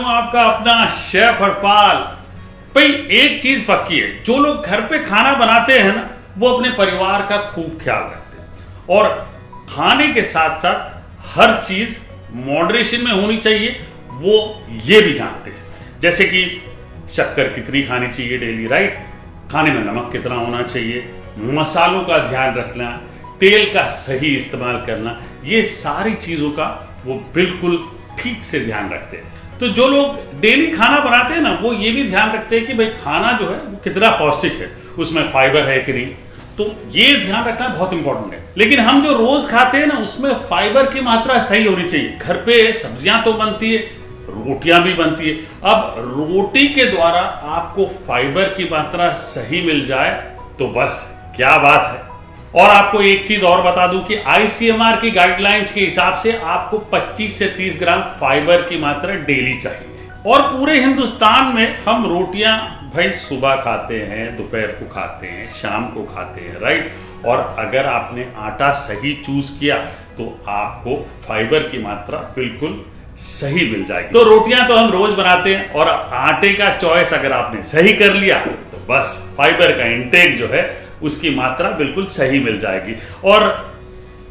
हूं आपका अपना शेफ हरपाल। भाई एक चीज पक्की है, जो लोग घर पे खाना बनाते हैं ना, वो अपने परिवार का खूब ख्याल रखते हैं और खाने के साथ साथ हर चीज मॉडरेशन में होनी चाहिए, वो ये भी जानते हैं। जैसे कि शक्कर कितनी खानी चाहिए डेली, राइट, खाने में नमक कितना होना चाहिए, मसालों का ध्यान रखना, तेल का सही इस्तेमाल करना, ये सारी चीजों का वो बिल्कुल ठीक से ध्यान रखते हैं। तो जो लोग डेली खाना बनाते हैं ना, वो ये भी ध्यान रखते हैं कि भाई खाना जो है वो कितना पौष्टिक है, उसमें फाइबर है कि नहीं, तो ये ध्यान रखना बहुत इंपॉर्टेंट है। लेकिन हम जो रोज खाते हैं ना, उसमें फाइबर की मात्रा सही होनी चाहिए। घर पे सब्जियां तो बनती है, रोटियां भी बनती है, अब रोटी के द्वारा आपको फाइबर की मात्रा सही मिल जाए तो बस क्या बात है। और आपको एक चीज और बता दूं कि आईसीएमआर की गाइडलाइंस के हिसाब से आपको 25 से 30 ग्राम फाइबर की मात्रा डेली चाहिए। और पूरे हिंदुस्तान में हम रोटियां भाई सुबह खाते हैं, दोपहर को खाते हैं, शाम को खाते हैं, राइट। और अगर आपने आटा सही चूज किया तो आपको फाइबर की मात्रा बिल्कुल सही मिल जाएगी। तो रोटियां तो हम रोज बनाते हैं और आटे का चॉइस अगर आपने सही कर लिया तो बस फाइबर का इंटेक जो है उसकी मात्रा बिल्कुल सही मिल जाएगी। और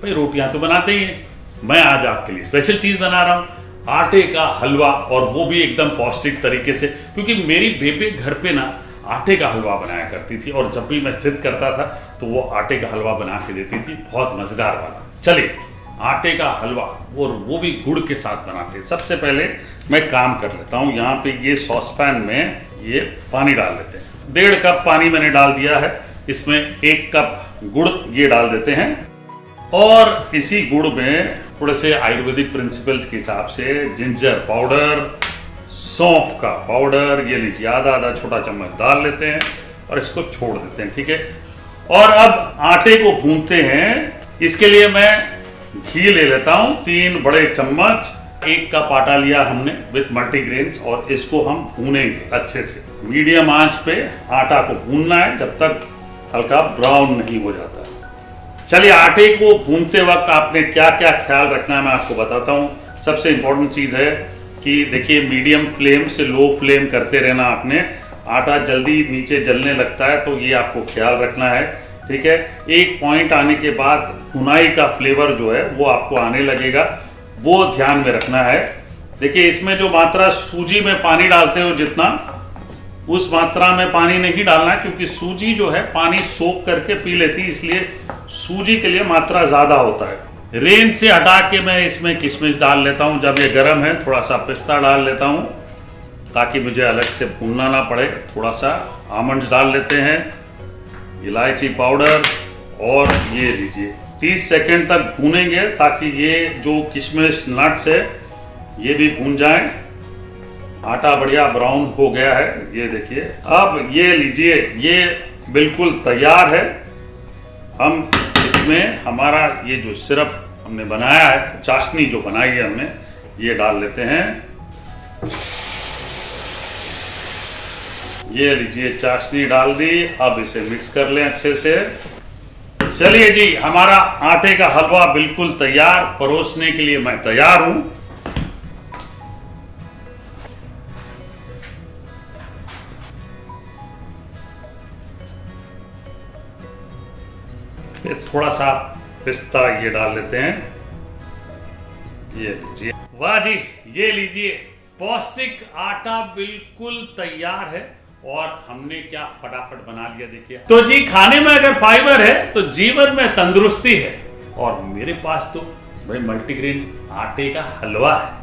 भाई रोटियां तो बनाते ही हैं, मैं आज आपके लिए स्पेशल चीज बना रहा हूं, आटे का हलवा, और वो भी एकदम पौष्टिक तरीके से। क्योंकि मेरी बेबे घर पे ना आटे का हलवा बनाया करती थी और जब भी मैं जिद करता था तो वो आटे का हलवा बना के देती थी, बहुत मजेदार वाला। चलिए आटे का हलवा, और वो भी गुड़ के साथ बनाते हैं। सबसे पहले मैं काम कर लेता हूँ, यहाँ पे ये सॉसपैन में ये पानी डाल लेते हैं। 1.5 कप पानी मैंने डाल दिया है, इसमें 1 कप गुड़ ये डाल देते हैं। और इसी गुड़ में थोड़े से आयुर्वेदिक प्रिंसिपल्स के हिसाब से जिंजर पाउडर, सौंफ का पाउडर, ये लीजिए आधा छोटा चम्मच डाल लेते हैं और इसको छोड़ देते हैं, ठीक है। और अब आटे को भूनते हैं। इसके लिए मैं घी ले लेता हूं 3 बड़े चम्मच। 1 कप आटा लिया हमने विथ मल्टीग्रेन्स और इसको हम भूनेंगे अच्छे से। मीडियम आंच पे आटा को भूनना है जब तक हल्का ब्राउन नहीं हो जाता। चलिए आटे को भूनते वक्त आपने क्या क्या ख्याल रखना है मैं आपको बताता हूँ। सबसे इंपॉर्टेंट चीज है कि देखिए मीडियम फ्लेम से लो फ्लेम करते रहना आपने। आटा जल्दी नीचे जलने लगता है तो ये आपको ख्याल रखना है, ठीक है। एक पॉइंट आने के बाद भुनाई का फ्लेवर जो है वो आपको आने लगेगा, वो ध्यान में रखना है। देखिए इसमें जो मात्रा सूजी में पानी डालते हो जितना, उस मात्रा में पानी नहीं डालना है, क्योंकि सूजी जो है पानी सोख करके पी लेती है, इसलिए सूजी के लिए मात्रा ज्यादा होता है। रेंज से हटा के मैं इसमें किशमिश डाल लेता हूं। जब ये गर्म है थोड़ा सा पिस्ता डाल लेता हूं ताकि मुझे अलग से भूनना ना पड़े। थोड़ा सा आमंड डाल लेते हैं, इलायची पाउडर, और ये लीजिए 30 सेकेंड तक भूनेंगे ताकि ये जो किशमिश नट्स है ये भी भून जाए। आटा बढ़िया ब्राउन हो गया है, ये देखिए। अब ये लीजिए, ये बिल्कुल तैयार है। हम इसमें हमारा ये जो सिरप हमने बनाया है, चाशनी जो बनाई है हमने, ये डाल लेते हैं। ये लीजिए चाशनी डाल दी। अब इसे मिक्स कर लें अच्छे से। चलिए जी, हमारा आटे का हलवा बिल्कुल तैयार, परोसने के लिए मैं तैयार हूं। ये थोड़ा सा पिस्ता ये डाल लेते हैं, ये लीजिए। वाह जी, ये लीजिए पौष्टिक आटा बिल्कुल तैयार है और हमने क्या फटाफट बना लिया, देखिए। तो जी खाने में अगर फाइबर है तो जीवन में तंदुरुस्ती है, और मेरे पास तो भाई मल्टीग्रेन आटे का हलवा है।